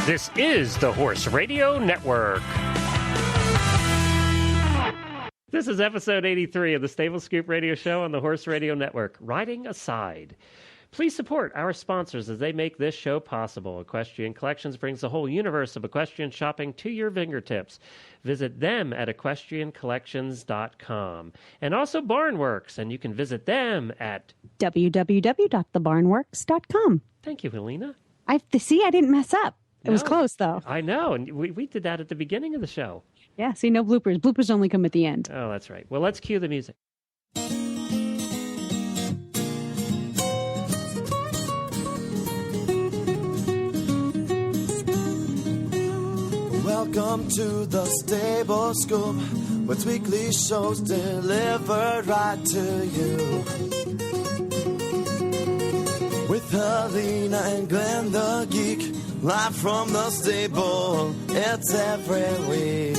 This is the Horse Radio Network. This is episode 83 of the Stable Scoop Radio Show on the Horse Radio Network, Riding Aside. Please support our sponsors as they make this show possible. Equestrian Collections brings the whole universe of equestrian shopping to your fingertips. Visit them at equestriancollections.com. And also Barnworks, and you can visit them at www.thebarnworks.com. Thank you, Helena. I didn't mess up. It was close, though. I know, and we did that at the beginning of the show. Yeah, see, no bloopers. Bloopers only come at the end. Oh, that's right. Well, let's cue the music. Welcome to the Stable Scoop, with weekly shows delivered right to you. With Helena and Glenn the Geek, live from the stable, it's every week.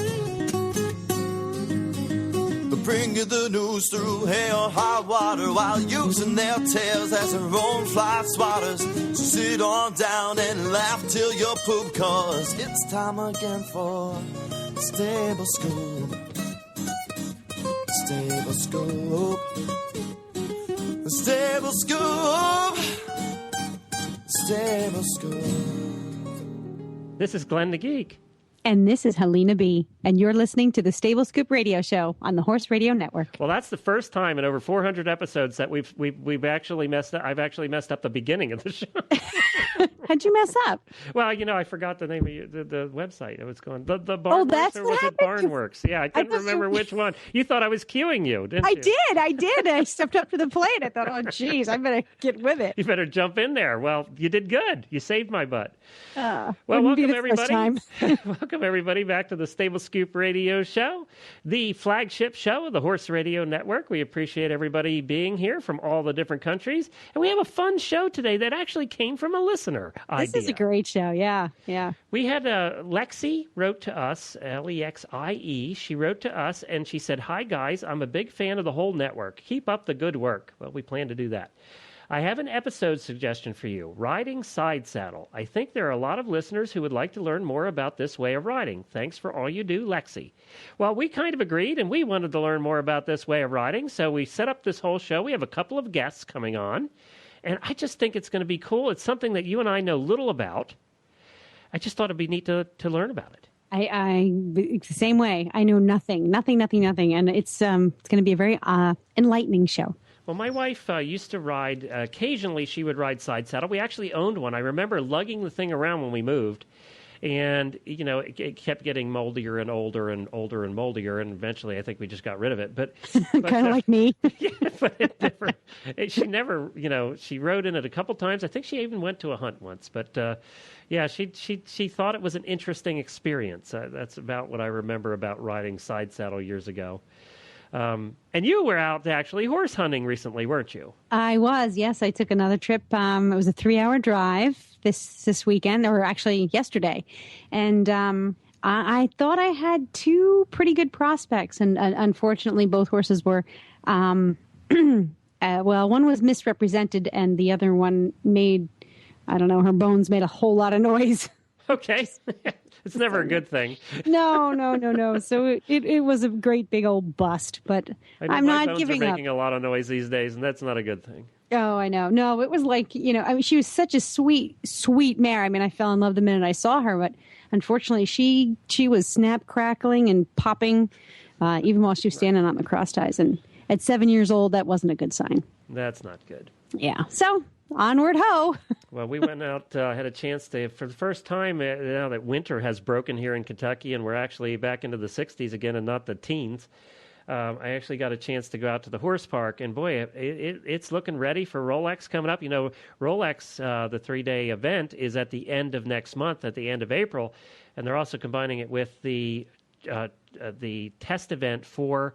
They bring you the news through hail or high water, while using their tails as their own fly swatters. So sit on down and laugh till you poop, cause it's time again for the Stable Scoop. Stable Scoop. The Stable Scoop. Stable Scoop. This is Glenn the Geek. And this is Helena B. And you're listening to the Stable Scoop Radio Show on the Horse Radio Network. Well, that's the first time in over 400 episodes that we've actually messed up. I've actually messed up the beginning of the show. How'd you mess up? Well, I forgot the name of the website. It was going the Barnworks, that's or what was it happened. Barnworks? Yeah, I couldn't remember which one. You thought I was cueing you, didn't you? I did. I stepped up to the plate. I thought, oh, geez, I better get with it. You better jump in there. Well, you did good. You saved my butt. Well, wouldn't be welcome the first everybody. time. Welcome everybody back to the Stable Scoop Radio Show, the flagship show of the Horse Radio Network. We appreciate everybody being here from all the different countries, and we have a fun show today that actually came from a listener idea. This is a great show. Yeah. We had Lexi wrote to us, Lexie. She wrote to us and she said, "Hi guys, I'm a big fan of the whole network. Keep up the good work." Well, we plan to do that. I have an episode suggestion for you, riding side saddle. I think there are a lot of listeners who would like to learn more about this way of riding. Thanks for all you do, Lexi. Well, we kind of agreed, and we wanted to learn more about this way of riding, so we set up this whole show. We have a couple of guests coming on, and I just think it's going to be cool. It's something that you and I know little about. I just thought it'd be neat to learn about it. It's the same way. I know nothing, and it's going to be a very enlightening show. Well, my wife used to ride, occasionally she would ride side saddle. We actually owned one. I remember lugging the thing around when we moved, and, it kept getting moldier and older and older and moldier, and eventually I think we just got rid of it. But kind of like me. Yeah, but she never, she rode in it a couple times. I think she even went to a hunt once, but she thought it was an interesting experience. That's about what I remember about riding side saddle years ago. And you were out actually horse hunting recently, weren't you? I was, yes. I took another trip. It was a 3-hour drive this weekend, or actually yesterday. And I thought I had two pretty good prospects. And unfortunately, both horses were, one was misrepresented and the other one made, I don't know, her bones made a whole lot of noise. Okay. It's never a good thing. No. So it was a great big old bust, but I'm not giving up. Making a lot of noise these days, and that's not a good thing. Oh, I know. No, it was like, she was such a sweet, sweet mare. I mean, I fell in love the minute I saw her, but unfortunately she was snap crackling and popping, even while she was standing on the cross ties. And at 7 years old, that wasn't a good sign. That's not good. Yeah. So onward ho. Well, we went out, had a chance to, for the first time now that winter has broken here in Kentucky and we're actually back into the 60s again and not the teens, I actually got a chance to go out to the horse park, and boy, it's looking ready for Rolex coming up. Rolex, the 3-day event, is at the end of next month, at the end of April, and they're also combining it with the test event for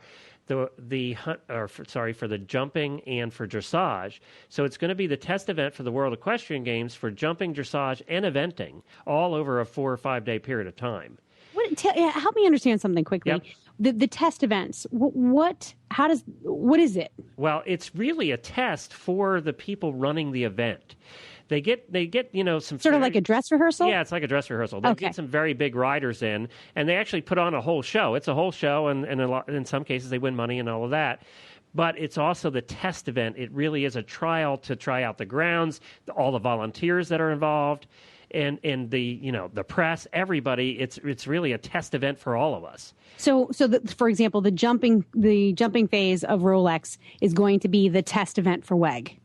for the jumping and for dressage. So it's going to be the test event for the World Equestrian Games for jumping, dressage, and eventing, all over a 4 or 5 day period of time. help me understand something quickly. Yep. The test events. What is it? Well, it's really a test for the people running the event. They get some Sort of like a dress rehearsal? Yeah, it's like a dress rehearsal. They get some very big riders in, and they actually put on a whole show. It's a whole show, and in some cases they win money and all of that. But it's also the test event. It really is a trial to try out the grounds, all the volunteers that are involved, and the press, everybody. It's really a test event for all of us. So for example, the jumping phase of Rolex is going to be the test event for WEG.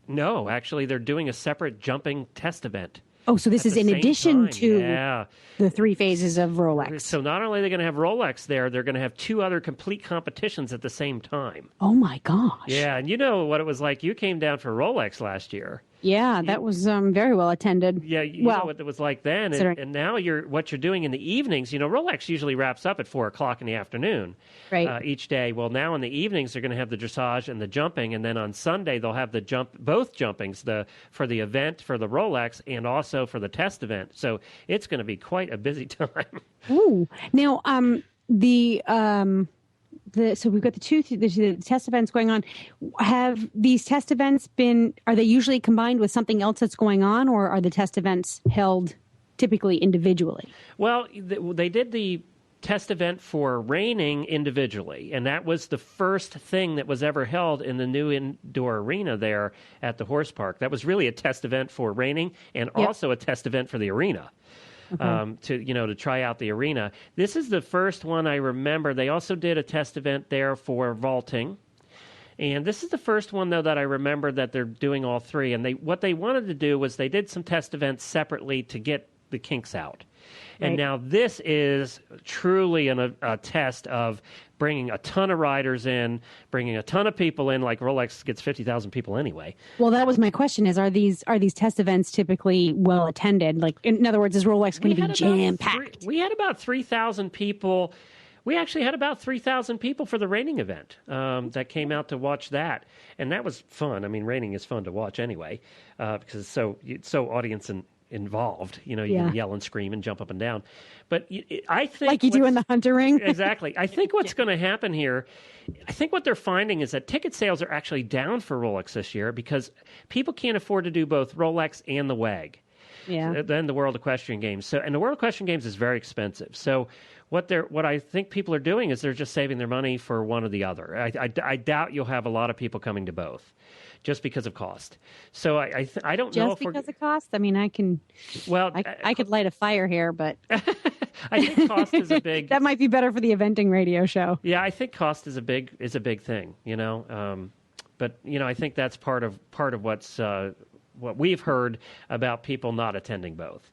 No, actually, they're doing a separate jumping test event. Oh, so this is in addition to the 3 phases of Rolex. So not only are they going to have Rolex there, they're going to have 2 other complete competitions at the same time. Oh, my gosh. Yeah, and you know what it was like. You came down for Rolex last year. Yeah, that was very well attended. Yeah, you know what it was like then, and now what you're doing in the evenings. Rolex usually wraps up at 4:00 in the afternoon, right? Each day. Well, now in the evenings they're going to have the dressage and the jumping, and then on Sunday they'll have both jumpings, for the event for the Rolex and also for the test event. So it's going to be quite a busy time. Ooh, now so we've got the test events going on. Have these test events are they usually combined with something else that's going on, or are the test events held typically individually? Well, they did the test event for reining individually, and that was the first thing that was ever held in the new indoor arena there at the horse park. That was really a test event for reining and also a test event for the arena. To try out the arena. This is the first one I remember. They also did a test event there for vaulting. And this is the first one, though, that I remember that they're doing all 3. And what they wanted to do was they did some test events separately to get the kinks out. And now this is truly a test of bringing a ton of riders in, bringing a ton of people in, like Rolex gets 50,000 people anyway. Well, that was my question, are these test events typically well attended? Like, in other words, is Rolex going to be jam-packed? We had about 3,000 people. We actually had about 3,000 people for the reining event that came out to watch that. And that was fun. I mean, reining is fun to watch anyway because it's so audience involved. You can yell and scream and jump up and down. But I think... Like you do in the hunter ring? Exactly. I think what's going to happen here, I think what they're finding is that ticket sales are actually down for Rolex this year because people can't afford to do both Rolex and the WEG. Yeah. Then the World Equestrian Games. And the World Equestrian Games is very expensive. So what I think people are doing is they're just saving their money for one or the other. I doubt you'll have a lot of people coming to both, just because of cost. So I don't know if because of cost. I mean, I could light a fire here, but I think cost is a big. That might be better for the eventing radio show. Yeah, I think cost is a big thing. But I think that's part of what's what we've heard about people not attending both.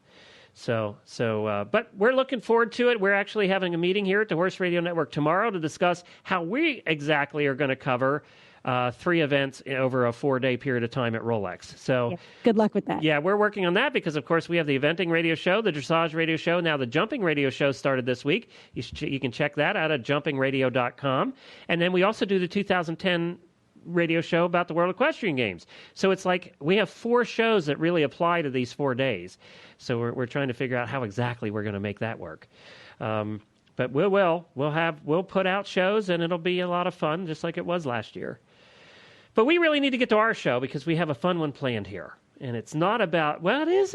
But we're looking forward to it. We're actually having a meeting here at the Horse Radio Network tomorrow to discuss how we exactly are going to cover 3 events over a 4-day period of time at Rolex. So good luck with that. Yeah, we're working on that because, of course, we have the eventing radio show, the dressage radio show. Now the jumping radio show started this week. You can check that out at jumpingradio.com. And then we also do the 2010 radio show about the World Equestrian Games. So it's like we have 4 shows that really apply to these 4 days. So we're trying to figure out how exactly we're going to make that work. But we'll put out shows and it'll be a lot of fun, just like it was last year. But we really need to get to our show because we have a fun one planned here. And it's not about, it is,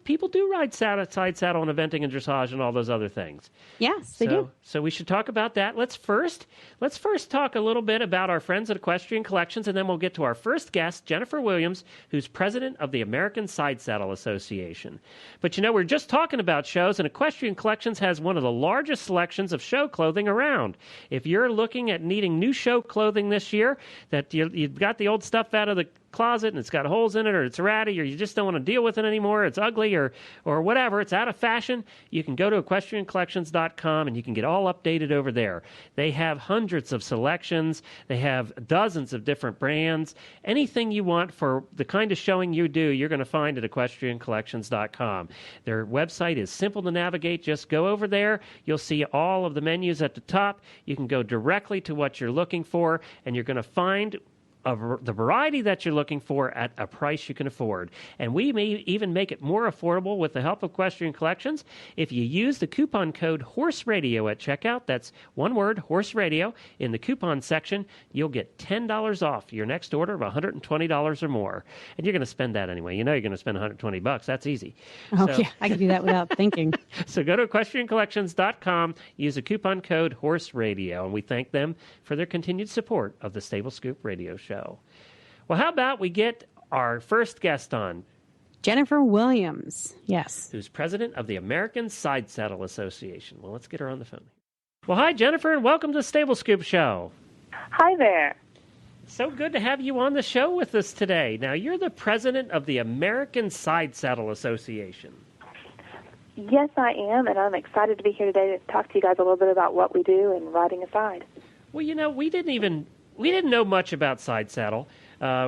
people do ride side saddle and eventing and dressage and all those other things. Yes, they do. So we should talk about that. Let's first talk a little bit about our friends at Equestrian Collections, and then we'll get to our first guest, Jennifer Williams, who's president of the American Side Saddle Association. But we're just talking about shows, and Equestrian Collections has one of the largest selections of show clothing around. If you're looking at needing new show clothing this year, that you've got the old stuff out of the closet and it's got holes in it, or it's ratty, or you just don't want to deal with it anymore, it's ugly, or whatever, it's out of fashion, you can go to equestriancollections.com and you can get all updated over there. They have hundreds of selections. They have dozens of different brands. Anything you want for the kind of showing you do, you're going to find at equestriancollections.com. Their website is simple to navigate. Just go over there. You'll see all of the menus at the top. You can go directly to what you're looking for, and you're going to find the variety that you're looking for at a price you can afford. And we may even make it more affordable with the help of Equestrian Collections. If you use the coupon code Horse Radio at checkout, that's one word, Horse Radio, in the coupon section, you'll get $10 off your next order of $120 or more. And you're going to spend that anyway. You know you're going to spend $120. That's easy. Oh, yeah, I can do that without thinking. So go to equestriancollections.com, use the coupon code Horse Radio, and we thank them for their continued support of the Stable Scoop Radio Show. Well, how about we get our first guest on? Jennifer Williams, yes. Who's president of the American Side Saddle Association. Well, let's get her on the phone. Well, hi, Jennifer, and welcome to the Stable Scoop Show. Hi there. So good to have you on the show with us today. Now, you're the president of the American Side Saddle Association. Yes, I am, and I'm excited to be here today to talk to you guys a little bit about what we do in riding a side. Well, you know, we didn't know much about side saddle.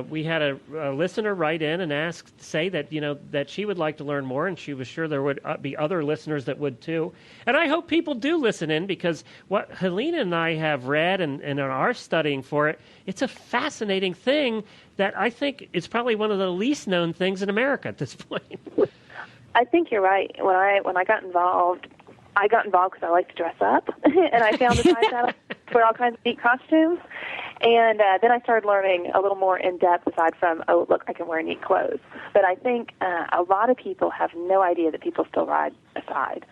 We had a listener write in and say that, you know, that she would like to learn more, and she was sure there would be other listeners that would too. And I hope people do listen in, because what Helena and I have read and are studying for it, it's a fascinating thing that I think is probably one of the least known things in America at this point. I think you're right. When I got involved because I like to dress up, and I found the side saddle for all kinds of neat costumes. And then I started learning a little more in depth, aside from, oh, look, I can wear neat clothes. But I think a lot of people have no idea that people still ride a side.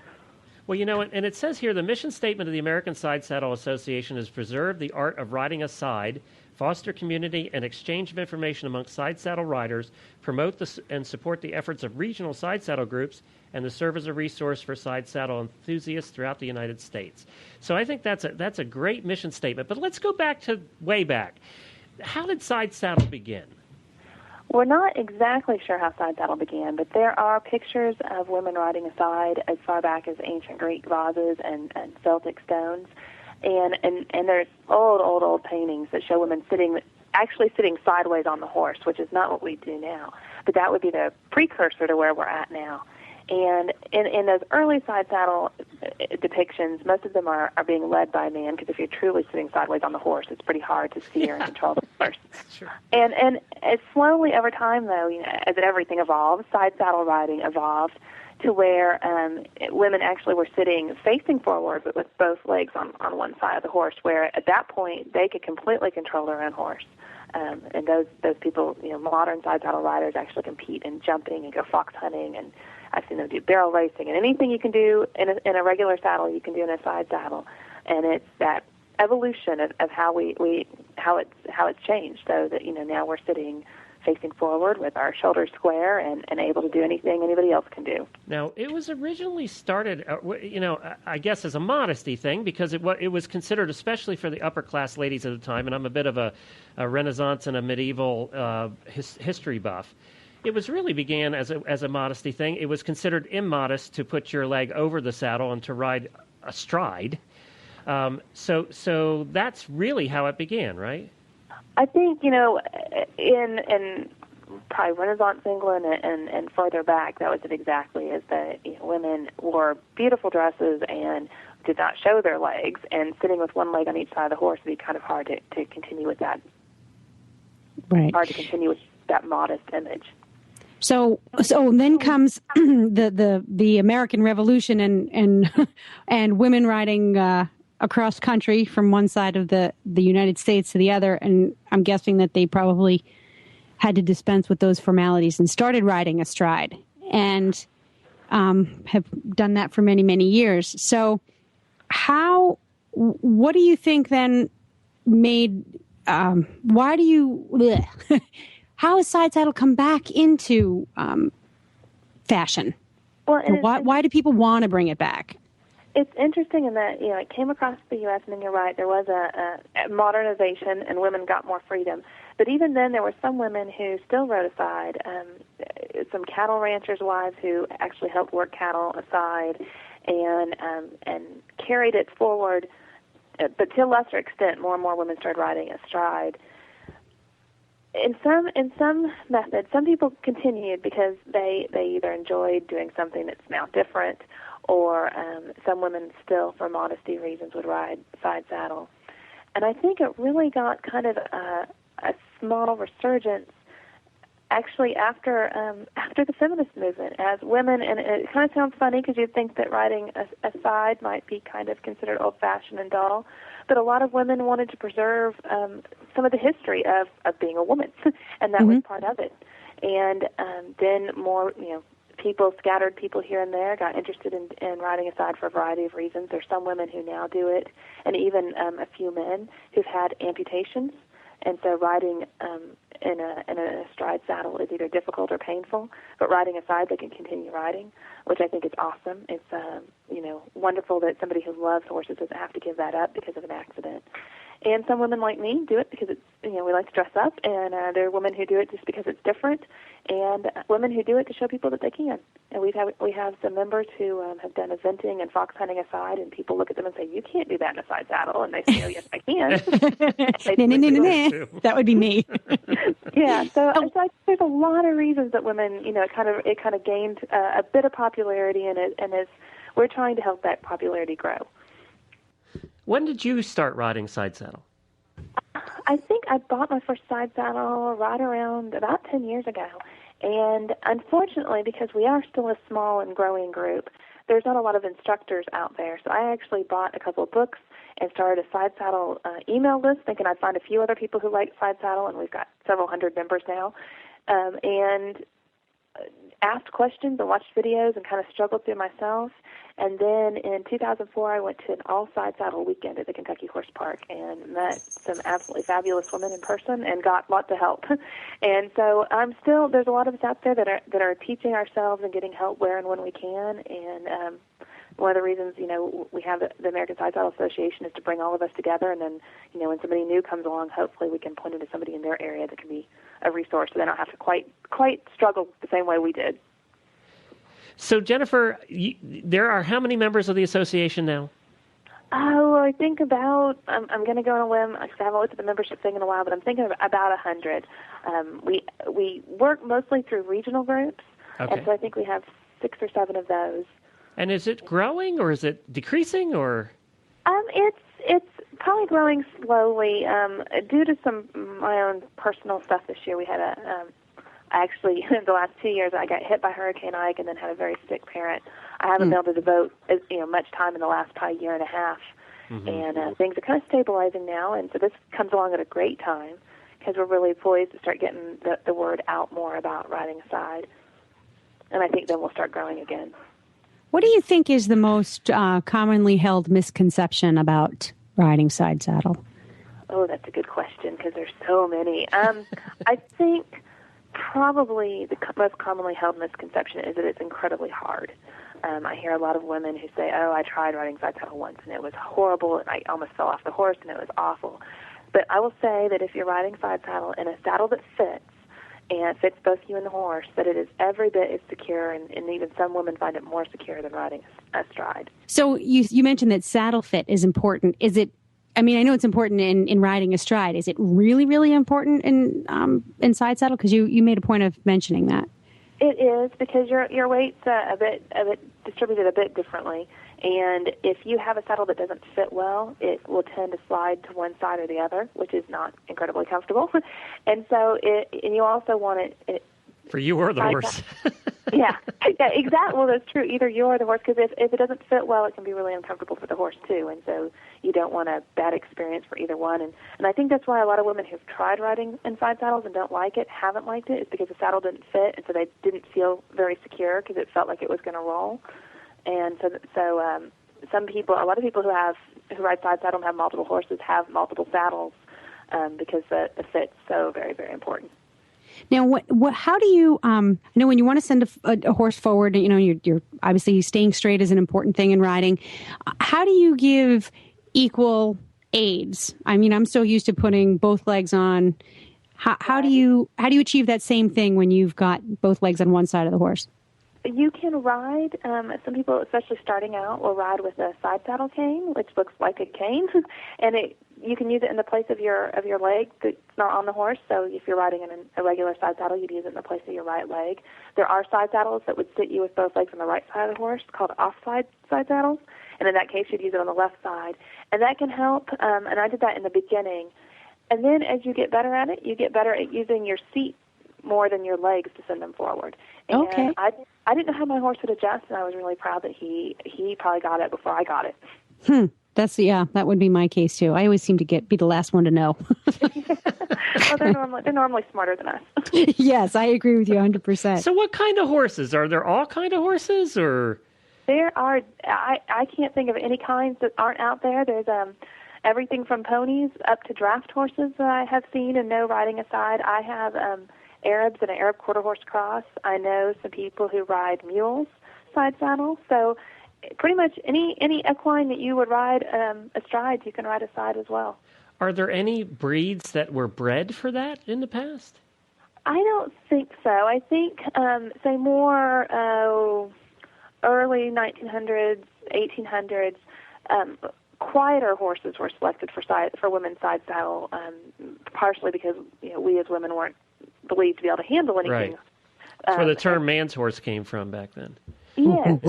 Well, you know, and it says here, the mission statement of the American Side Saddle Association is preserve the art of riding a side, foster community and exchange of information amongst side saddle riders, promote and support the efforts of regional side saddle groups, and to serve as a resource for side saddle enthusiasts throughout the United States. So I think that's a great mission statement. But let's go back to way back. How did side saddle begin? We're not exactly sure how side saddle began, but there are pictures of women riding a side as far back as ancient Greek vases and Celtic stones. And there's old paintings that show women actually sitting sideways on the horse, which is not what we do now. But that would be the precursor to where we're at now. And in those early side saddle depictions, most of them are being led by a man, because if you're truly sitting sideways on the horse, it's pretty hard to steer and control the horse. Sure. And as slowly over time, though, you know, as everything evolves, side saddle riding evolved to where women actually were sitting facing forward, but with both legs on one side of the horse, where at that point they could completely control their own horse. And those people, you know, modern side saddle riders actually compete in jumping and go fox hunting, and I've seen them do barrel racing, and anything you can do in a regular saddle, you can do in a side saddle. And it's that evolution of how it's changed, so that, you know, now we're sitting facing forward with our shoulders square and able to do anything anybody else can do. Now, it was originally started, you know, I guess as a modesty thing, because it was considered, especially for the upper class ladies at the time, and I'm a bit of a Renaissance and a medieval history buff. It was really began as a modesty thing. It was considered immodest to put your leg over the saddle and to ride astride. So that's really how it began, right? I think, you know, in probably Renaissance England and further back, that was it exactly, is that, you know, women wore beautiful dresses and did not show their legs, and sitting with one leg on each side of the horse would be kind of hard to continue with that. Right. Hard to continue with that modest image. So then comes the American Revolution and women riding across country from one side of the United States to the other, and I'm guessing that they probably had to dispense with those formalities and started riding astride, and have done that for many, many years. So what do you think then made, why do you, how has side saddle come back into fashion? Well, why do people want to bring it back? It's interesting in that, you know, it came across the U.S., and then you're right, there was a modernization and women got more freedom. But even then, there were some women who still rode aside, some cattle ranchers' wives who actually helped work cattle aside and carried it forward. But to a lesser extent, more and more women started riding astride. In some methods, some people continued because they either enjoyed doing something that's now different, or some women still, for modesty reasons, would ride side saddle. And I think it really got kind of a small resurgence actually after the feminist movement, as women, and it kind of sounds funny because you'd think that riding a side might be kind of considered old-fashioned and dull, but a lot of women wanted to preserve some of the history of being a woman, and that was part of it. And then more, scattered people here and there got interested in riding a side for a variety of reasons. There's some women who now do it, and even a few men who've had amputations. And so riding in a stride saddle is either difficult or painful, but riding a side, they can continue riding, which I think is awesome. It's wonderful that somebody who loves horses doesn't have to give that up because of an accident. And some women like me do it because it's, we like to dress up, and there are women who do it just because it's different, and women who do it to show people that they can. And we have some members who have done eventing and fox hunting aside, and people look at them and say, "You can't do that in a side saddle," and they say, "Oh, yes, I can." No. That would be me. Yeah, so I think there's a lot of reasons that women, it kind of gained a bit of popularity, and we're trying to help that popularity grow. When did you start riding side saddle? I think I bought my first side saddle right around about 10 years ago. And unfortunately, because we are still a small and growing group, there's not a lot of instructors out there. So I actually bought a couple of books and started a side saddle email list, thinking I'd find a few other people who like side saddle, and we've got several hundred members now. And asked questions and watched videos and kind of struggled through myself. And then in 2004, I went to an all-side saddle weekend at the Kentucky Horse Park and met some absolutely fabulous women in person and got lots of help. And so there's a lot of us out there that are teaching ourselves and getting help where and when we can. And one of the reasons, we have the American Side Saddle Association is to bring all of us together. And then, when somebody new comes along, hopefully we can point them to somebody in their area that can be a resource so they don't have to quite struggle the same way we did. So, Jennifer, there are how many members of the association now? Oh, I think about, I'm going to go on a limb, because I haven't looked at the membership thing in a while, but I'm thinking of about 100. We work mostly through regional groups, okay. And so I think we have 6 or 7 of those. And is it growing, or is it decreasing, or? It's probably growing slowly. Due to my own personal stuff this year, we had actually, in the last 2 years, I got hit by Hurricane Ike and then had a very sick parent. I haven't been able to devote much time in the last probably year and a half, and things are kind of stabilizing now. And so this comes along at a great time because we're really poised to start getting the word out more about riding a side, and I think then we'll start growing again. What do you think is the most commonly held misconception about riding side saddle? Oh, that's a good question because there's so many. I think probably the most commonly held misconception is that it's incredibly hard. I hear a lot of women who say, "Oh, I tried riding side saddle once and it was horrible and I almost fell off the horse and it was awful." But I will say that if you're riding side saddle in a saddle that fits, and fits both you and the horse, that it is every bit as secure, and even some women find it more secure than riding a stride. So you mentioned that saddle fit is important. Is it, I know it's important in riding a stride. Is it really, really important in side saddle? Because you made a point of mentioning that. It is, because your weight's a bit distributed a bit differently. And if you have a saddle that doesn't fit well, it will tend to slide to one side or the other, which is not incredibly comfortable. And so, and you also want it for you or the horse. Yeah, exactly. Well, that's true. Either you or the horse, because if it doesn't fit well, it can be really uncomfortable for the horse too. And so you don't want a bad experience for either one. And I think that's why a lot of women who've tried riding in side saddles and don't like it, haven't liked it, is because the saddle didn't fit, and so they didn't feel very secure because it felt like it was going to roll. And so some people, a lot of people who ride side saddle and have multiple horses have multiple saddles because the fit's so very, very important. Now, how do you, I know when you want to send a horse forward, you're obviously staying straight is an important thing in riding. How do you give equal aids? I'm so used to putting both legs on. How do you achieve that same thing when you've got both legs on one side of the horse? You can ride, some people, especially starting out, will ride with a side saddle cane, which looks like a cane, and you can use it in the place of your leg that's not on the horse. So if you're riding in a regular side saddle, you'd use it in the place of your right leg. There are side saddles that would sit you with both legs on the right side of the horse, called offside side saddles, and in that case, you'd use it on the left side. And that can help, and I did that in the beginning. And then as you get better at it, you get better at using your seat more than your legs to send them forward. And Okay. I didn't know how my horse would adjust, and I was really proud that he probably got it before I got it. That would be my case too. I always seem to be the last one to know. Well, they're normally smarter than us. Yes, I agree with you 100%. So what kind of horses? Are there all kind of horses or? There are, I can't think of any kinds that aren't out there. There's everything from ponies up to draft horses that I have seen and know riding aside. I have Arabs and an Arab quarter horse cross. I know some people who ride mules side saddle. So pretty much any equine that you would ride astride, you can ride aside as well. Are there any breeds that were bred for that in the past? I don't think so. I think, say more early 1900s, 1800s, quieter horses were selected for women's side saddle, partially because we as women weren't believed to be able to handle anything. Right. That's where the term man's horse came from back then. Yes.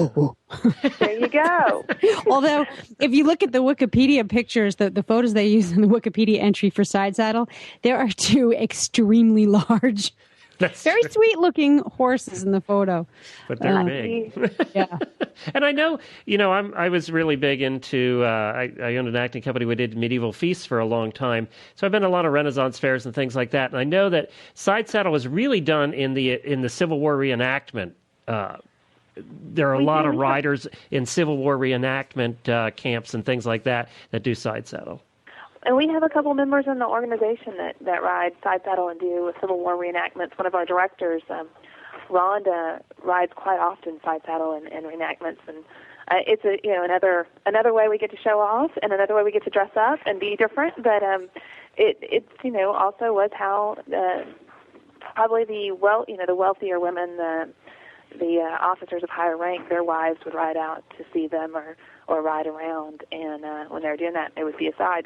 There you go. Although, if you look at the Wikipedia pictures, the photos they use in the Wikipedia entry for side saddle, there are two extremely large, very sweet-looking horses in the photo. But they're big. Yeah. And I know, I was really big into, I owned an acting company. We did medieval feasts for a long time. So I've been to a lot of Renaissance fairs and things like that. And I know that side saddle was really done in the Civil War reenactment. There are a lot of riders in Civil War reenactment camps and things like that do side saddle. And we have a couple members in the organization that ride side saddle and do Civil War reenactments. One of our directors, Rhonda, rides quite often side saddle and reenactments, and it's another way we get to show off and another way we get to dress up and be different. But it also was how probably the wealthier women, the officers of higher rank, their wives would ride out to see them or ride around, and when they were doing that, it would be aside.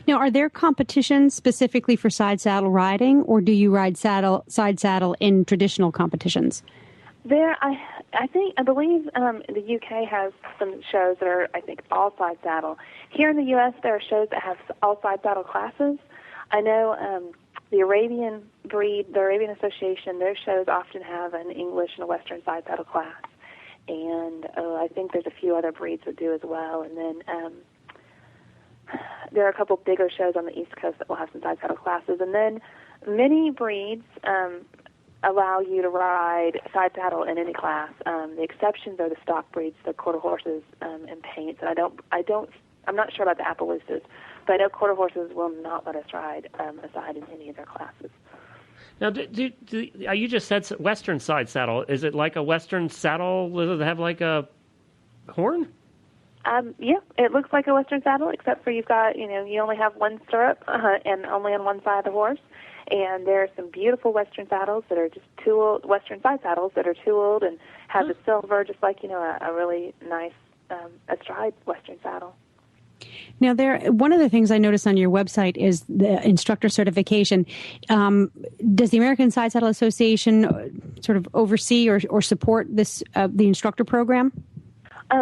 Now, are there competitions specifically for side saddle riding, or do you ride side saddle in traditional competitions? I believe the UK has some shows that are, I think, all side saddle. Here in the US, there are shows that have all side saddle classes. I know the Arabian breed, the Arabian Association, their shows often have an English and a Western side saddle class. And I think there's a few other breeds that do as well. And then there are a couple bigger shows on the East Coast that will have some side saddle classes. And then many breeds allow you to ride side saddle in any class. The exceptions are the stock breeds, the quarter horses and paints. And I'm not sure about the Appaloosas, but I know quarter horses will not let us ride aside in any of their classes. Now, you just said Western side saddle. Is it like a Western saddle? Does it have like a horn? Yeah, it looks like a Western saddle, except for you've got, you only have one stirrup and only on one side of the horse. And there are some beautiful Western saddles that are just tooled, Western side saddles that are tooled and have the silver, just like, a really nice astride Western saddle. Now, one of the things I noticed on your website is the instructor certification. Does the American Side Saddle Association sort of oversee or support this the instructor program?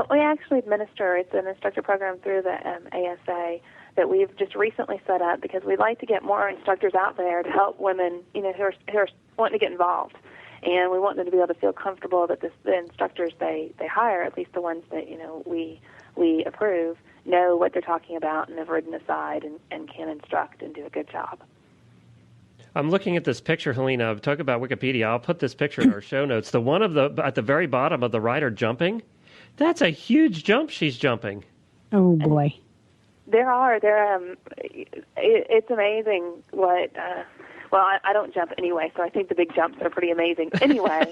We actually administer. It's an instructor program through the ASA that we've just recently set up because we'd like to get more instructors out there to help women, who are wanting to get involved. And we want them to be able to feel comfortable that the instructors they hire, at least the ones that, we approve, know what they're talking about and have ridden aside and can instruct and do a good job. I'm looking at this picture, Helena. Talk about Wikipedia. I'll put this picture in our show notes. The one at the very bottom of the rider jumping, that's a huge jump she's jumping. Oh, boy. It's amazing what, I don't jump anyway, so I think the big jumps are pretty amazing anyway.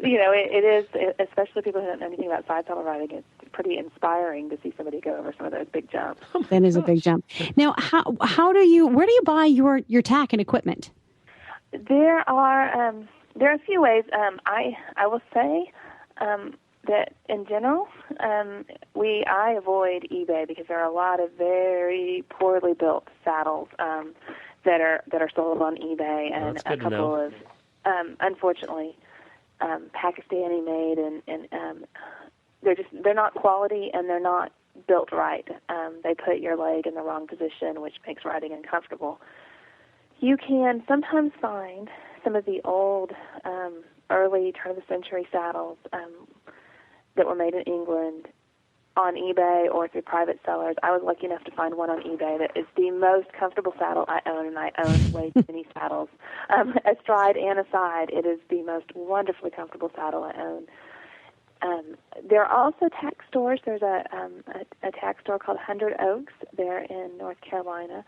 It is, especially people who don't know anything about side saddle riding, it's pretty inspiring to see somebody go over some of those big jumps. That is a big jump. Now, where do you buy your tack and equipment? There are a few ways. I will say that in general, I avoid eBay because there are a lot of very poorly built saddles that are sold on eBay, and a couple of unfortunately Pakistani made, and they're not quality, and they're not built right. They put your leg in the wrong position, which makes riding uncomfortable. You can sometimes find some of the old, early turn-of-the-century saddles that were made in England on eBay or through private sellers. I was lucky enough to find one on eBay that is the most comfortable saddle I own, and I own way too many saddles. Astride and aside, it is the most wonderfully comfortable saddle I own. There are also tack stores. There's a tack store called 100 Oaks. They're in North Carolina.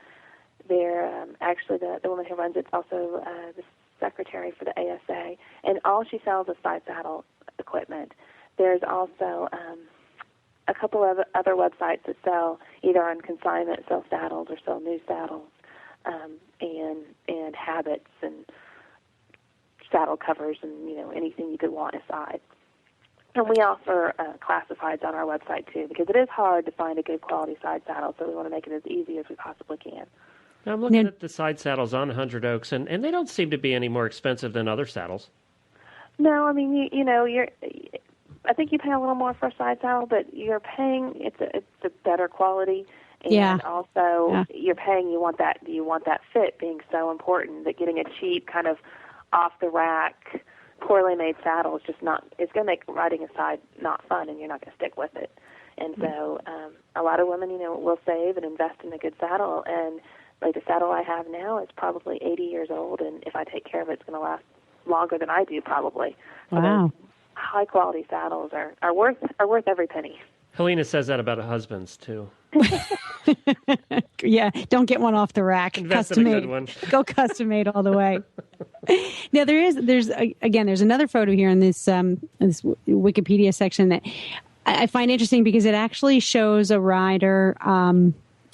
They're actually the woman who runs it's also the secretary for the ASA, and all she sells is side saddle equipment. There's also a couple of other websites that sell either on consignment, sell saddles or sell new saddles, and habits and saddle covers and anything you could want aside. And we offer classifieds on our website too, because it is hard to find a good quality side saddle, so we want to make it as easy as we possibly can. Now, I'm looking at the side saddles on 100 Oaks, and they don't seem to be any more expensive than other saddles. No, I mean I think you pay a little more for a side saddle, but you're paying it's a better quality, and also you're paying. You want that fit being so important that getting a cheap kind of off the rack, poorly made saddle is just not. It's going to make riding aside not fun, and you're not going to stick with it. And so a lot of women, will save and invest in a good saddle, and like the saddle I have now is probably 80 years old, and if I take care of it, it's going to last longer than I do probably. Wow. So high quality saddles are worth every penny. Helena says that about husbands too. Yeah, don't get one off the rack. Invest Custom in a made. good one. Go custom made all the way. Now there's another photo here in this Wikipedia section that I find interesting because it actually shows a rider.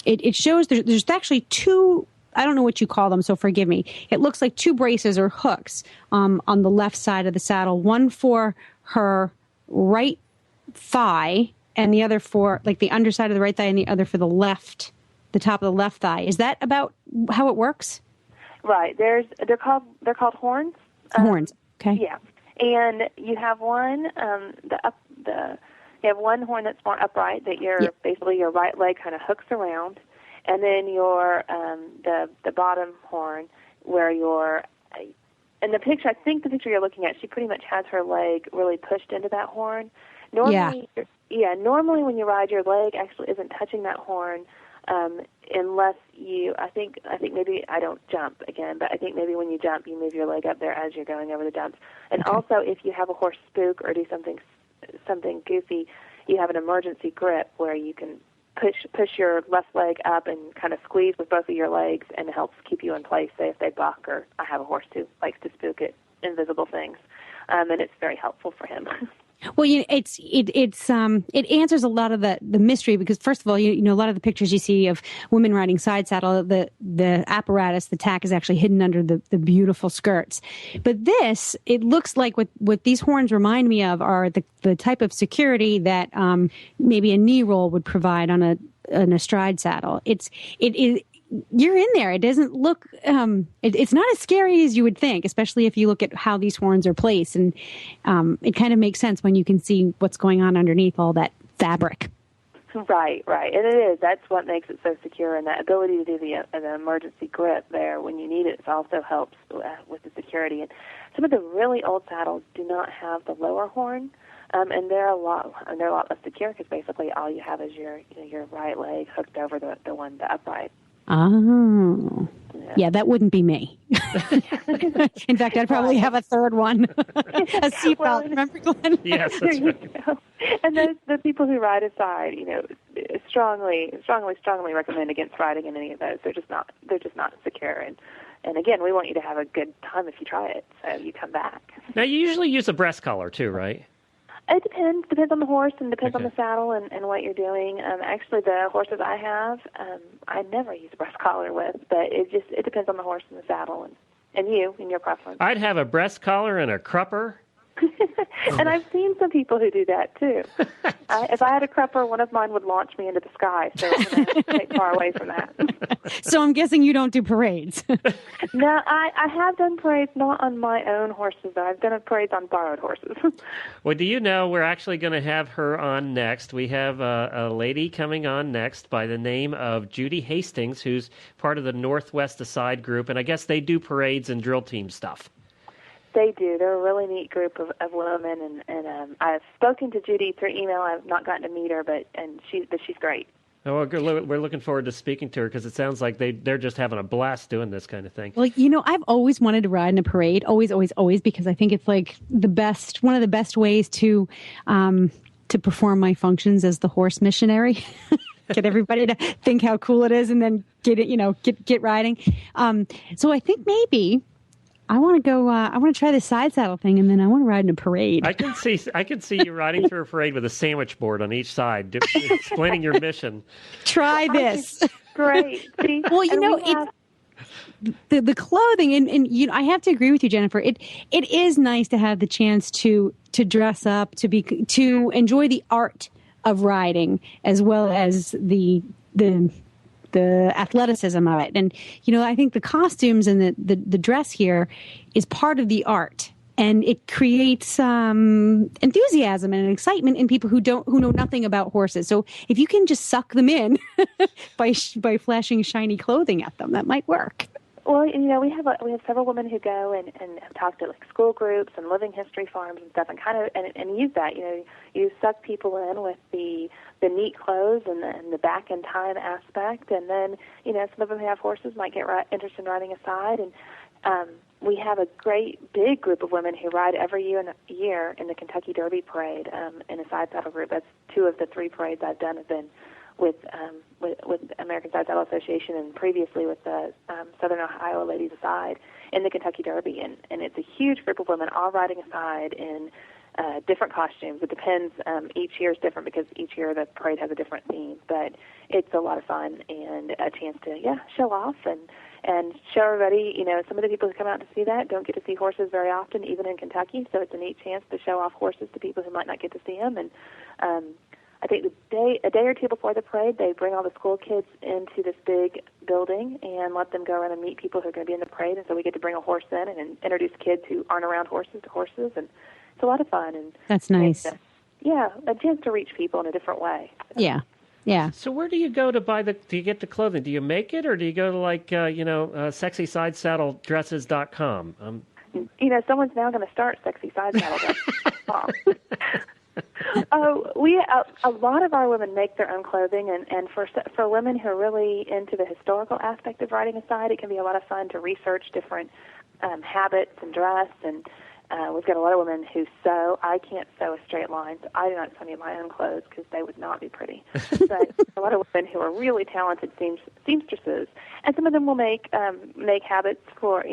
It shows there's actually two. I don't know what you call them, so forgive me. It looks like two braces or hooks on the left side of the saddle, one for her right thigh and the other for like the underside of the right thigh and the other for the top of the left thigh. Is that about how it works? Right. They're called horns. Horns. Okay. Yeah. And you have one you have one horn that's more upright that basically your right leg kind of hooks around. And then your the bottom horn, where in the picture, I think the picture you're looking at, she pretty much has her leg really pushed into that horn. Normally, normally when you ride, your leg actually isn't touching that horn, unless you. I think maybe I don't jump again, but I think maybe when you jump, you move your leg up there as you're going over the jumps. And also, if you have a horse spook or do something goofy, you have an emergency grip where you can push your left leg up and kind of squeeze with both of your legs, and it helps keep you in place, say if they buck, or I have a horse who likes to spook at invisible things, and it's very helpful for him. Well, it answers a lot of the mystery because first of all, a lot of the pictures you see of women riding side saddle, the apparatus, the tack is actually hidden under the beautiful skirts. But it looks like what these horns remind me of are the type of security that maybe a knee roll would provide on an astride saddle. You're in there. It doesn't look, it's not as scary as you would think, especially if you look at how these horns are placed. And it kind of makes sense when you can see what's going on underneath all that fabric. Right. And it is. That's what makes it so secure. And that ability to do the emergency grip there when you need it also helps with the security. And some of the really old saddles do not have the lower horn. And they're a lot less secure because basically all you have is your right leg hooked over the upright. Oh, yeah, that wouldn't be me. In fact, I'd probably have a third one, a seatbelt. Remember, Glenn? Yes, that's right. And the people who ride aside, strongly recommend against riding in any of those. They're just not secure. And again, we want you to have a good time if you try it, so you come back. Now, you usually use a breast collar too, right? It depends. Depends on the horse and depends on the saddle and what you're doing. Actually, the horses I have, I never use a breast collar with, but it depends on the horse and the saddle and you and your preference. I'd have a breast collar and a crupper. And I've seen some people who do that, too. If I had a crupper, one of mine would launch me into the sky, so I'm going to stay far away from that. So I'm guessing you don't do parades. No, I have done parades, not on my own horses, though. I've done parades on borrowed horses. Well, do you know we're actually going to have her on next? We have a lady coming on next by the name of Judy Hastings, who's part of the Northwest Aside group, and I guess they do parades and drill team stuff. They do. They're a really neat group of women, and I've spoken to Judy through email. I've not gotten to meet her, but she's great. Oh, we're looking forward to speaking to her because it sounds like they're just having a blast doing this kind of thing. Well, I've always wanted to ride in a parade, always, because I think it's like one of the best ways to perform my functions as the horse missionary. Get everybody to think how cool it is, and then get riding. So I think maybe I want to go. I want to try the side saddle thing, and then I want to ride in a parade. I can see you riding through a parade with a sandwich board on each side, explaining your mission. Try this. Great. See? Well, the clothing, and I have to agree with you, Jennifer. It is nice to have the chance to dress up, to enjoy the art of riding as well as the athleticism of it. And, I think the costumes and the dress here is part of the art. And it creates enthusiasm and excitement in people who know nothing about horses. So if you can just suck them in by flashing shiny clothing at them, that might work. Well, we have several women who go and talk to like school groups and living history farms and stuff, and and use that. You suck people in with the neat clothes and the back in time aspect, and then some of them who have horses might get interested in riding aside, and we have a great big group of women who ride every year in the Kentucky Derby Parade in a side saddle group. That's 2 of the 3 parades I've done have been with American Side Saddle Association, and previously with the Southern Ohio Ladies Aside in the Kentucky Derby, and it's a huge group of women all riding aside in different costumes. It depends. Each year is different because each year the parade has a different theme, but it's a lot of fun and a chance to show off and show everybody. Some of the people who come out to see that don't get to see horses very often, even in Kentucky, so it's a neat chance to show off horses to people who might not get to see them. And I think a day or 2 before the parade, they bring all the school kids into this big building and let them go around and meet people who are going to be in the parade. And so we get to bring a horse in and introduce kids who aren't around horses to horses, and it's a lot of fun. And that's nice. A chance to reach people in a different way. So. Yeah. So where do you go to get the clothing? Do you make it, or do you go to sexysidesaddledresses.com? Someone's now going to start sexysidesaddle.com. A lot of our women make their own clothing, and for women who are really into the historical aspect of riding aside, it can be a lot of fun to research different habits and dress. And we've got a lot of women who sew. I can't sew a straight line, so I do not sew any of my own clothes because they would not be pretty. But a lot of women who are really talented seamstresses, and some of them will make habits for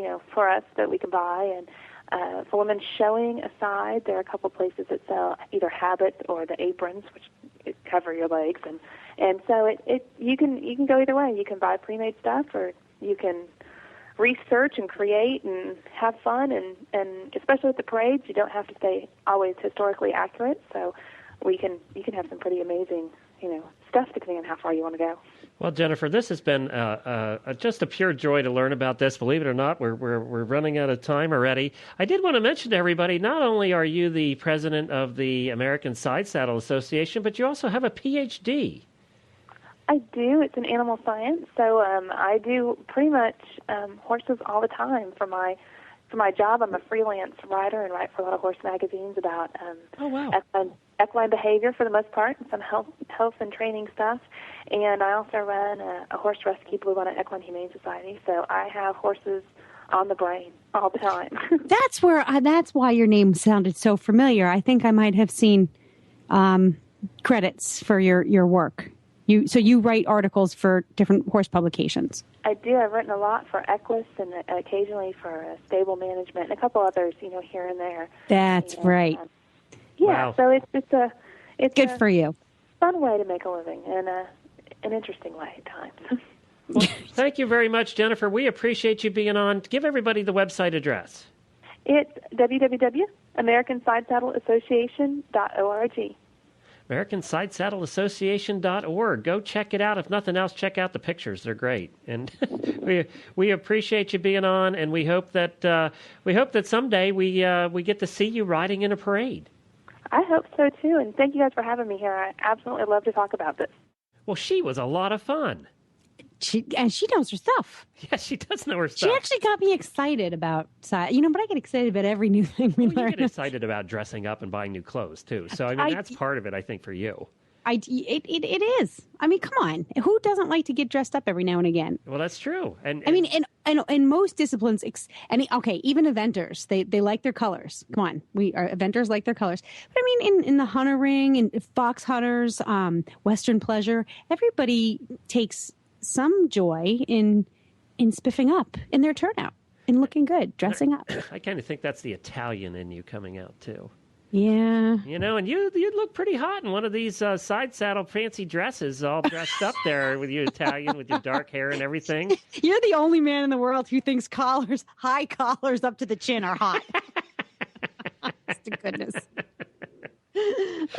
us that we can buy. And for women showing aside, there are a couple places that sell either habits or the aprons, which cover your legs, and so you can go either way. You can buy pre-made stuff, or you can research and create and have fun, and especially with the parades, you don't have to stay always historically accurate. So you can have some pretty amazing stuff depending on how far you want to go. Well, Jennifer, this has been just a pure joy to learn about this. Believe it or not, we're running out of time already. I did want to mention to everybody, not only are you the president of the American Side Saddle Association, but you also have a PhD. I do. It's in animal science, so I do pretty much horses all the time. For my job, I'm a freelance writer and write for a lot of horse magazines about equine behavior for the most part, and some health and training stuff. And I also run a horse rescue Blue Bonnet Equine Humane Society, so I have horses on the brain all the time. That's why your name sounded so familiar. I think I might have seen credits for your work. So you write articles for different horse publications. I do. I've written a lot for Equus and occasionally for Stable Management and a couple others, here and there. That's right. Wow. So it's good for you. Fun way to make a living and an interesting way at times. Well, thank you very much, Jennifer. We appreciate you being on. Give everybody the website address. It's www. AmericanSideSaddleAssociation.org. AmericanSideSaddleAssociation.org. Go check it out. If nothing else, check out the pictures. They're great, and we appreciate you being on. And we hope that someday we get to see you riding in a parade. I hope so too, and thank you guys for having me here. I absolutely love to talk about this. Well, she was a lot of fun. She knows her stuff. Yeah, she does know her stuff. She actually got me excited about but I get excited about every new thing we learn. You get excited about dressing up and buying new clothes too. So that's part of it, I think, for you. It is. I mean, come on. Who doesn't like to get dressed up every now and again? Well, that's true. And I mean, in most disciplines, even eventers, they like their colors. Come on, eventers like their colors. But I mean, in the hunter ring, in fox hunters, Western pleasure, everybody takes some joy in spiffing up in their turnout, in looking good, dressing up. I kind of think that's the Italian in you coming out too. Yeah. And you'd look pretty hot in one of these side saddle fancy dresses, all dressed up there with you Italian, with your dark hair and everything. You're the only man in the world who thinks high collars up to the chin are hot. Honest to goodness.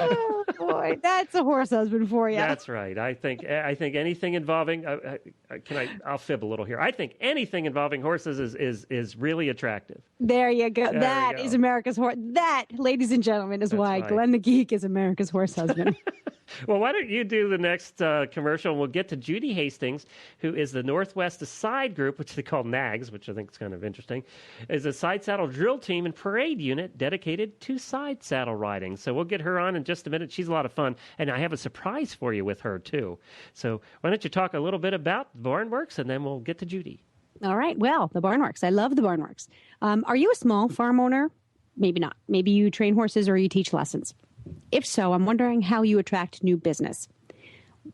Oh boy, that's a horse husband for you. That's right. I think anything involving I'll fib a little here. I think anything involving horses is really attractive. There you go. That is America's horse. That, ladies and gentlemen, is why right. Glenn the Geek is America's horse husband. Well, why don't you do the next commercial, and we'll get to Judy Hastings, who is the Northwest Aside Group, which they call NAGS, which I think is kind of interesting, is a side saddle drill team and parade unit dedicated to side saddle riding. So we'll get her on in just a minute. She's a lot of fun, and I have a surprise for you with her, too. So why don't you talk a little bit about Barnworks, and then we'll get to Judy. All right. Well, the Barnworks. I love the Barnworks. Are you a small farm owner? Maybe not. Maybe you train horses or you teach lessons. If so, I'm wondering how you attract new business.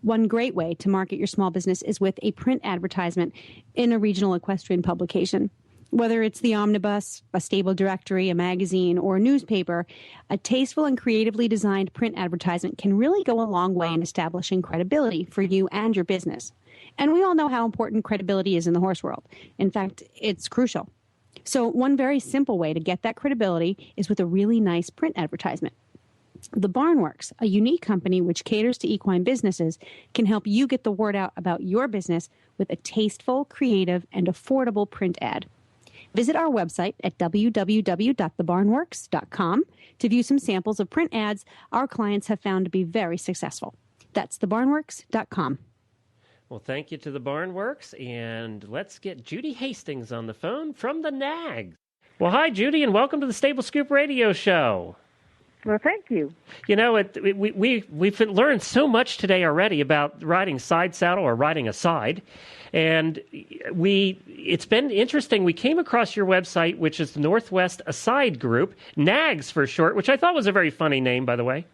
One great way to market your small business is with a print advertisement in a regional equestrian publication. Whether it's the omnibus, a stable directory, a magazine, or a newspaper, a tasteful and creatively designed print advertisement can really go a long way in establishing credibility for you and your business. And we all know how important credibility is in the horse world. In fact, it's crucial. So one very simple way to get that credibility is with a really nice print advertisement. The Barnworks, a unique company which caters to equine businesses, can help you get the word out about your business with a tasteful, creative, and affordable print ad. Visit our website at www.thebarnworks.com to view some samples of print ads our clients have found to be very successful. That's thebarnworks.com. Well, thank you to the Barnworks, and let's get Judy Hastings on the phone from the NAGS. Well, hi, Judy, and welcome to the Stable Scoop Radio Show. Well, thank you. We've learned so much today already about riding side saddle or riding aside, and it's been interesting. We came across your website, which is the Northwest Aside Group, NAGS for short, which I thought was a very funny name, by the way.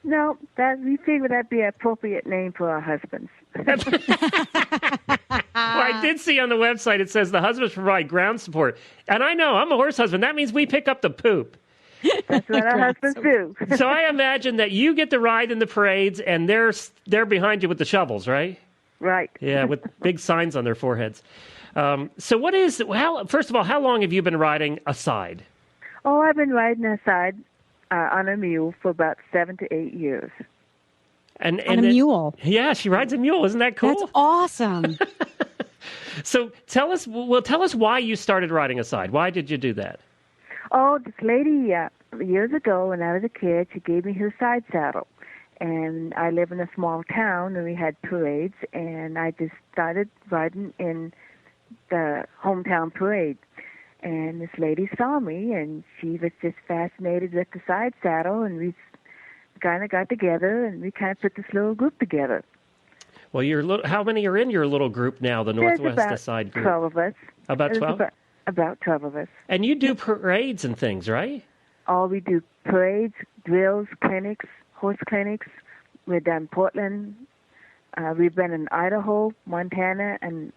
No, we figured that'd be an appropriate name for our husbands. Well, I did see on the website it says the husbands provide ground support, and I know I'm a horse husband. That means we pick up the poop. That's what our husbands do. So I imagine that you get to ride in the parades, and they're behind you with the shovels, right? Right. Yeah, with big signs on their foreheads. First of all, how long have you been riding aside? Oh, I've been riding aside on a mule for about 7 to 8 years. And a mule? Yeah, she rides a mule. Isn't that cool? That's awesome. So tell us why you started riding aside. Why did you do that? Oh, this lady, years ago when I was a kid, she gave me her side saddle. And I live in a small town, and we had parades, and I just started riding in the hometown parade. And this lady saw me, and she was just fascinated with the side saddle, and we kind of got together, and we kind of put this little group together. Well, how many are in your little group now, the Northwest Aside Group? 12 of us. About 12? About 12 of us. And you do parades and things, right? Oh, we do parades, drills, clinics, horse clinics. We've done Portland. We've been in Idaho, Montana, and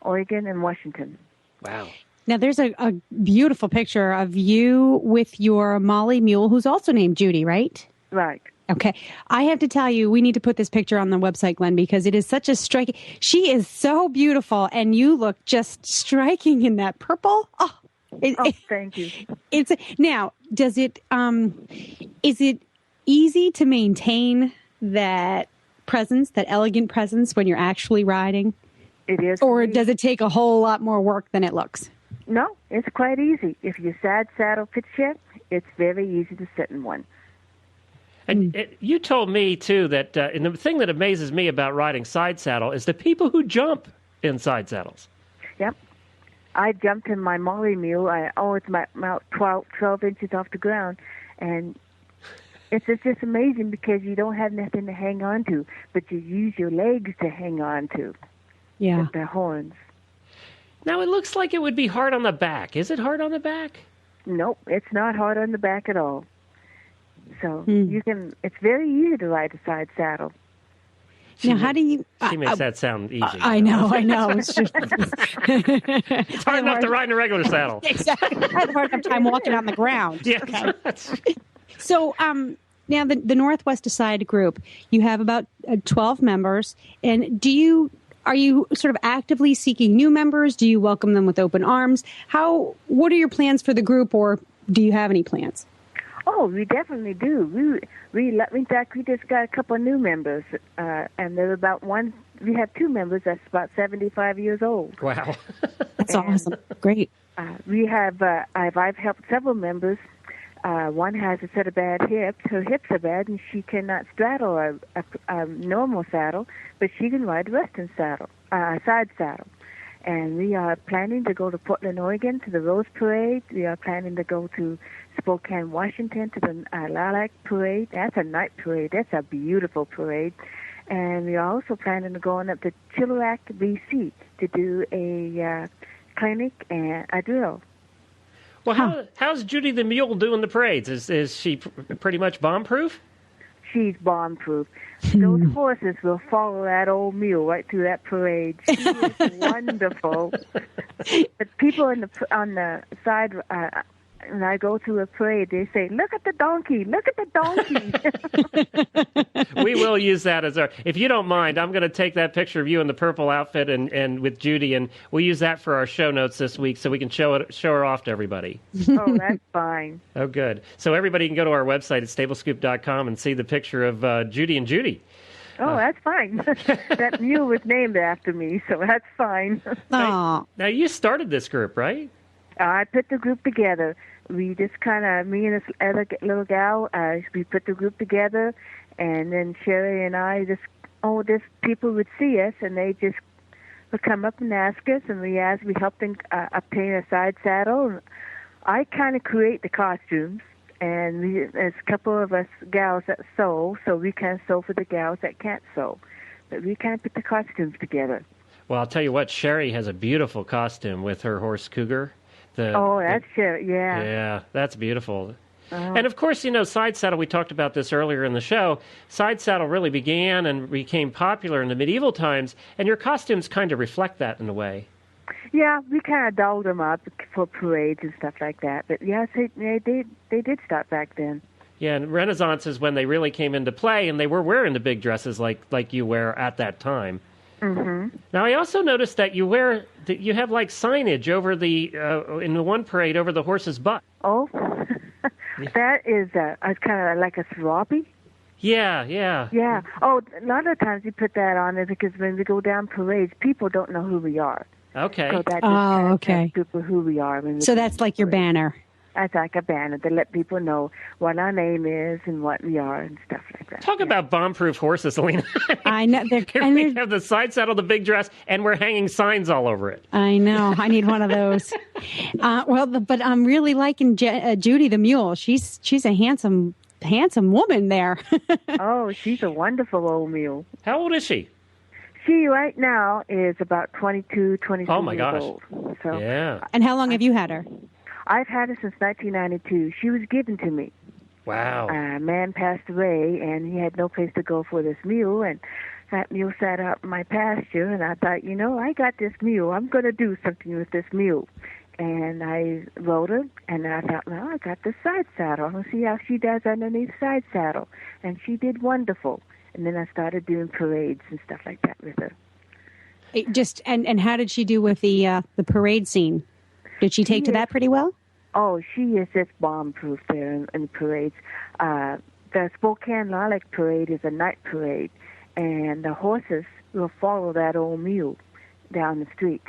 Oregon, and Washington. Wow. Now, there's a beautiful picture of you with your Molly mule, who's also named Judy, right? Right. Okay. I have to tell you, we need to put this picture on the website, Glenn, because it is such a striking... She is so beautiful, and you look just striking in that purple. Oh, Oh, thank you. It's now. Does it? Is it easy to maintain that presence, that elegant presence, when you're actually riding? It is. Or does it take a whole lot more work than it looks? No, it's quite easy. If your side saddle fits you, it's very easy to sit in one. And you told me, too, that and the thing that amazes me about riding side saddle is the people who jump in side saddles. Yep. I jumped in my Molly mule. It's about 12 inches off the ground. And it's just amazing because you don't have nothing to hang on to, but you use your legs to hang on to. Yeah. With the horns. Now, it looks like it would be hard on the back. Is it hard on the back? Nope, it's not hard on the back at all. So it's very easy to ride a side saddle. Now, how do you... She makes that sound easy. I know. It's just... It's hard enough to ride in a regular saddle. Exactly. I have a hard enough time walking on the ground. Yeah. Okay. So, now the Northwest Decide group, you have about 12 members, and are you sort of actively seeking new members? Do you welcome them with open arms? What are your plans for the group, or do you have any plans? Oh, we definitely do. In fact, we just got a couple of new members, and they're about one. We have two members that's about 75 years old. Wow. That's awesome. Great. We have. I've helped several members. One has a set of bad hips. Her hips are bad, and she cannot straddle a normal saddle, but she can ride a Western saddle, side saddle. And we are planning to go to Portland, Oregon, to the Rose Parade. We are planning to go to Spokane, Washington, to the Lilac Parade. That's a night parade. That's a beautiful parade. And we are also planning to go on up to Chilliwack, BC, to do a clinic and a drill. Well, how's Judy the Mule doing the parades? Is she pretty much bomb-proof? She's bomb-proof. Those horses will follow that old mule right through that parade. She is wonderful. But people on the side, when I go through a parade, they say, "Look at the donkey! Look at the donkey!" We will use that as our. If you don't mind, I'm going to take that picture of you in the purple outfit and with Judy, and we'll use that for our show notes this week, so we can show her off to everybody. Oh, that's fine. Oh, good. So everybody can go to our website at stablescoop.com and see the picture of Judy and Judy. Oh, that's fine. That mule was named after me, so that's fine. Aw. Now you started this group, right? I put the group together. We just kind of, me and this other little gal, we put the group together, and then Sherry and I just people would see us, and they just would come up and ask us, and we helped them obtain a side saddle. And I kind of create the costumes, and there's a couple of us gals that sew, so we kind of sew for the gals that can't sew. But we kind of put the costumes together. Well, I'll tell you what, Sherry has a beautiful costume with her horse Cougar. That's Sherry, yeah. Yeah, that's beautiful. And of course, side saddle, we talked about this earlier in the show. Side saddle really began and became popular in the medieval times, and your costumes kind of reflect that in a way. Yeah, we kind of dolled them up for parades and stuff like that. But yes, they did start back then. Yeah, and Renaissance is when they really came into play, and they were wearing the big dresses like you wear at that time. Mm-hmm. Now, I also noticed that you have like signage over in the one parade over the horse's butt. Oh, that is kind of like a swappy. Yeah. Yeah. Oh, a lot of times we put that on there because when we go down parades, people don't know who we are. Okay. So that just okay. people who we are. So that's like your banner. That's like a banner to let people know what our name is and what we are and stuff like that. Talk about bomb-proof horses, Alina. I know. We have the side saddle, the big dress, and we're hanging signs all over it. I know. I need one of those. But I'm really liking Judy the Mule. She's a handsome woman there. Oh, she's a wonderful old mule. How old is she? She right now is about 22, 23 oh my years gosh. old. So Yeah. And how long have you had her? I've had her since 1992. She was given to me. Wow. A man passed away, and he had no place to go for this mule, and that mule sat out in my pasture, and I thought, I got this mule. I'm going to do something with this mule. And I rode her, and I thought, well, I got the side saddle. I'll see how she does underneath side saddle. And she did wonderful. And then I started doing parades and stuff like that with her. And how did she do with the parade scene? Did she take to that pretty well? Oh, she is just bomb-proof there in the parades. The Spokane Lilac Parade is a night parade, and the horses will follow that old mule down the street.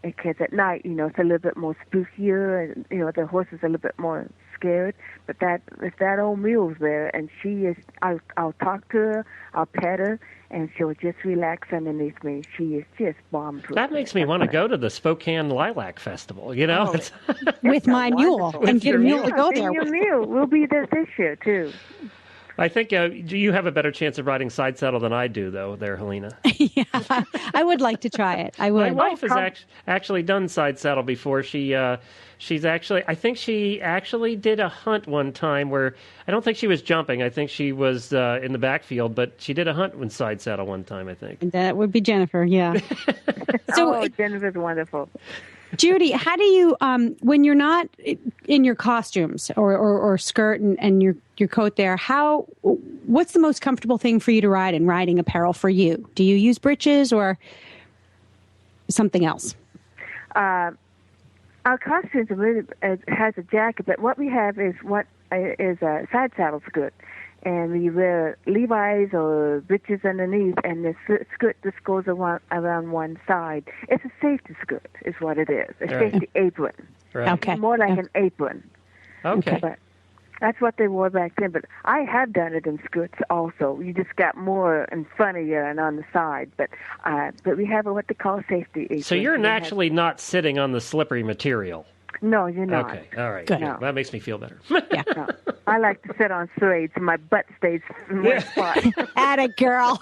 Because at night, it's a little bit more spookier, and, the horses are a little bit more scared. But if that old mule's there, and she is, I'll talk to her, I'll pet her, and she'll just relax underneath me. She is just bomb-proof. That makes me want to go to the Spokane Lilac Festival, Oh, With my mule and get a mule to go Bring there. your mule. We'll be there this year, too. I think you have a better chance of riding side saddle than I do, though, there, Helena. Yeah, I would like to try it. I My would. wife has actually done side saddle before. She's actually, I think she actually did a hunt one time where I don't think she was jumping. I think she was in the backfield, but she did a hunt with side saddle one time, I think. That would be Jennifer, yeah. So, Jennifer's wonderful. Judy, how do you, when you're not in your costumes or skirt and your coat there, what's the most comfortable thing for you to ride in riding apparel for you? Do you use breeches or something else? Our costumes really has a jacket, but what we have is a side saddle skirt. And we wear Levi's or breeches underneath, and the skirt just goes around one side. It's a safety skirt, is what it is. A safety apron. Right. Okay. More like an apron. Okay. But that's what they wore back then. But I have done it in skirts also. You just got more in front of you and on the side. But we have what they call a safety apron. So you're naturally not sitting on the slippery material. No, you're not. Okay, all right. Good. No. That makes me feel better. Yeah. No. I like to sit on parades, and my butt stays in one spot. Atta girl.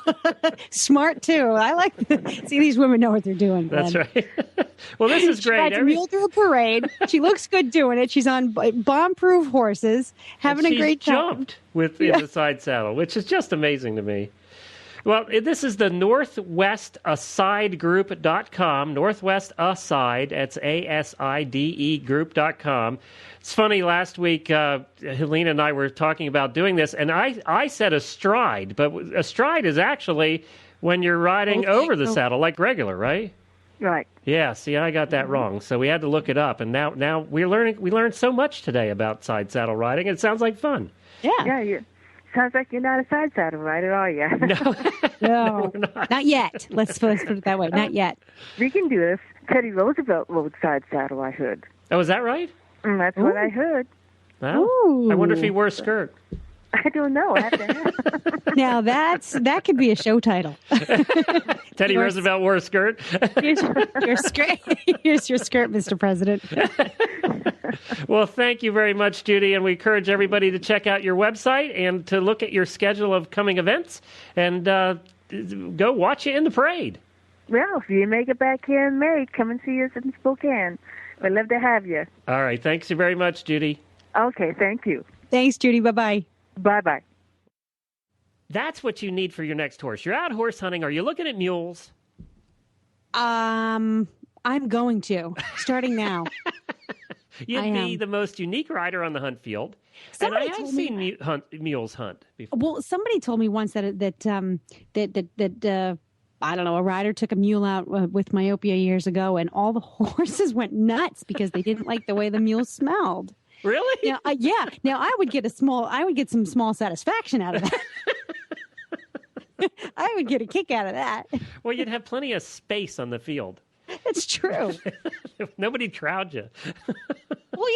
Smart, too. I like see, these women know what they're doing. That's Glenn. right. Well, this is She great. rides a mule through a parade. She looks good doing it. She's on bomb-proof horses, having a great time. Jumped with the side saddle, which is just amazing to me. Well, this is the NorthwestAsideGroup.com. Northwest Aside, that's ASIDE group.com. It's funny, last week, Helena and I were talking about doing this, and I said astride, but astride is actually when you're riding over the saddle, like regular, right? Right. Yeah, see, I got that wrong, so we had to look it up, and now we learned so much today about side saddle riding, and it sounds like fun. Yeah. Yeah, sounds like you're not a side saddle rider, are you? No, not yet. Let's put it that way. Not yet. We can do this. Teddy Roosevelt rode side saddle, I heard. Oh, is that right? That's what I heard. Well, I wonder if he wore a skirt. I don't know. I have to ask. Now that could be a show title. Teddy Roosevelt wore a skirt. Here's your skirt. Here's your skirt, Mr. President. Well, thank you very much, Judy, and we encourage everybody to check out your website and to look at your schedule of coming events and go watch you in the parade. Well, if you make it back here in May, come and see us in Spokane. We'd love to have you. All right. Thanks very much, Judy. Okay, thank you. Thanks, Judy. Bye-bye. Bye-bye. That's what you need for your next horse. You're out horse hunting. Are you looking at mules? I'm going to, starting now. You'd be the most unique rider on the hunt field. Somebody and I have told me- seen mules hunt before. Well, somebody told me once that I don't know, a rider took a mule out with myopia years ago, and all the horses went nuts because they didn't like the way the mule smelled. Really? Yeah. Now I would get some small satisfaction out of that. I would get a kick out of that. Well, you'd have plenty of space on the field. It's true. Nobody'd crowd you. Well,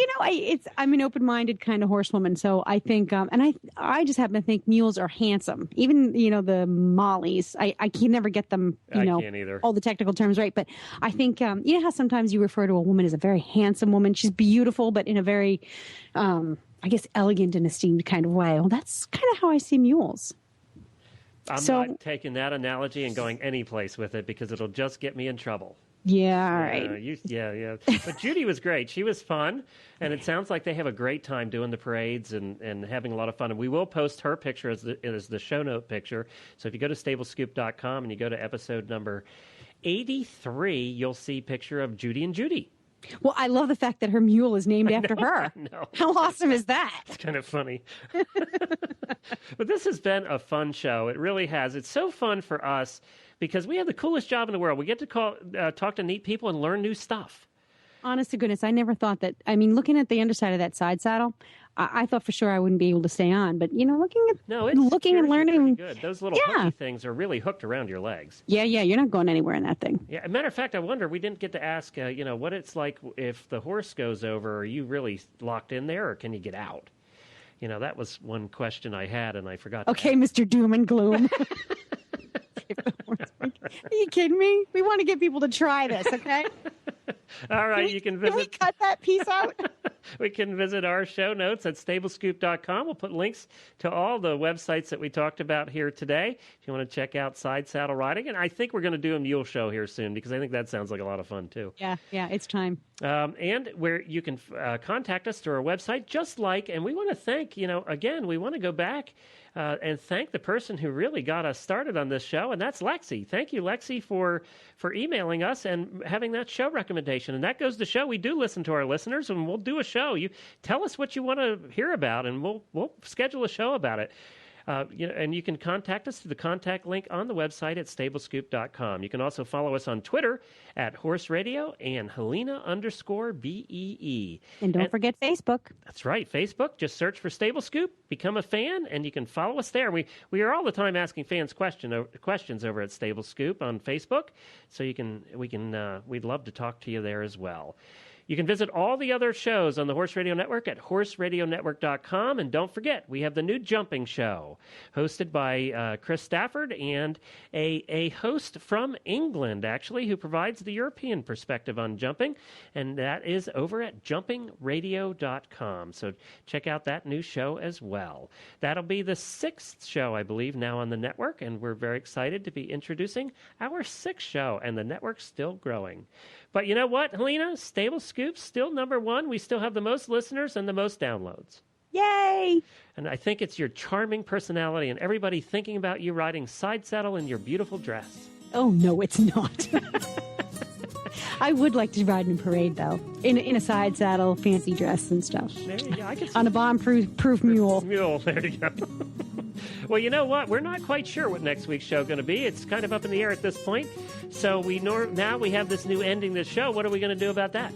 I'm an open-minded kind of horsewoman, so I think, and I just happen to think mules are handsome. Even the Mollies, I can never get them, I can't either. all the technical terms right. But I think, you know how sometimes you refer to a woman as a very handsome woman. She's beautiful, but in a very, I guess, elegant and esteemed kind of way. Well, that's kind of how I see mules. I'm not taking that analogy and going any place with it because it'll just get me in trouble. Yeah, all right. Yeah. But Judy was great. She was fun, and it sounds like they have a great time doing the parades and having a lot of fun. And we will post her picture as the show note picture. So if you go to stablescoop.com and you go to episode number 83, you'll see a picture of Judy and Judy. Well, I love the fact that her mule is named after her. No. How awesome is that? It's kind of funny. But this has been a fun show. It really has. It's so fun for us because we have the coolest job in the world. We get to talk to neat people and learn new stuff. Honest to goodness, I never thought that. I mean, looking at the underside of that side saddle, I thought for sure I wouldn't be able to stay on. But looking and learning, good. Those little hooky things are really hooked around your legs. Yeah, you're not going anywhere in that thing. Yeah, as a matter of fact, I wonder, we didn't get to ask, what it's like if the horse goes over. Are you really locked in there, or can you get out? That was one question I had, and I forgot. Okay, Mr. Doom and Gloom. Are you kidding me? We want to get people to try this, okay? All right, you can visit. Can we cut that piece out? We can visit our show notes at stablescoop.com. We'll put links to all the websites that we talked about here today if you want to check out side saddle riding. And I think we're going to do a mule show here soon because I think that sounds like a lot of fun too. Yeah, it's time. And where you can contact us through our website, and we want to thank, again, we want to go back and thank the person who really got us started on this show, and that's Lexi. Thank you, Lexi, for emailing us and having that show recommendation. And that goes to show we do listen to our listeners, and we'll do a show. You tell us what you want to hear about, and we'll schedule a show about it. And you can contact us through the contact link on the website at stablescoop.com. You can also follow us on Twitter at Horse Radio and Helena_BEE. And don't forget Facebook. That's right, Facebook. Just search for Stable Scoop, become a fan, and you can follow us there. We are all the time asking fans questions over at Stable Scoop on Facebook, so we'd love to talk to you there as well. You can visit all the other shows on the Horse Radio Network at horseradionetwork.com. And don't forget, we have the new Jumping Show, hosted by Chris Stafford and a host from England, actually, who provides the European perspective on jumping. And that is over at jumpingradio.com. So check out that new show as well. That'll be the 6th show, I believe, now on the network. And we're very excited to be introducing our 6th show. And the network's still growing. But you know what, Helena? Stable Scoop's still number 1. We still have the most listeners and the most downloads. Yay! And I think it's your charming personality and everybody thinking about you riding side saddle in your beautiful dress. Oh, no, it's not. I would like to ride in a parade, though, in a side saddle, fancy dress and stuff. Yeah, I could on a bomb-proof mule. There you go. Well, you know what? We're not quite sure what next week's show is going to be. It's kind of up in the air at this point. So now we have this new ending to the show. What are we going to do about that?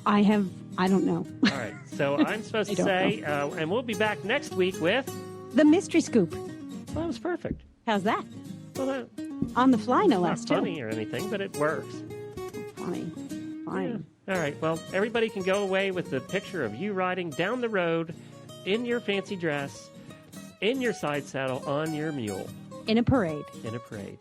I don't know. All right. So I'm supposed to say, and we'll be back next week with... The Mystery Scoop. Well, that was perfect. How's that? Well, on the fly, no less, too. Not funny or anything, but it works. Fine. Yeah. All right. Well, everybody can go away with the picture of you riding down the road in your fancy dress, in your side saddle, on your mule. In a parade. In a parade.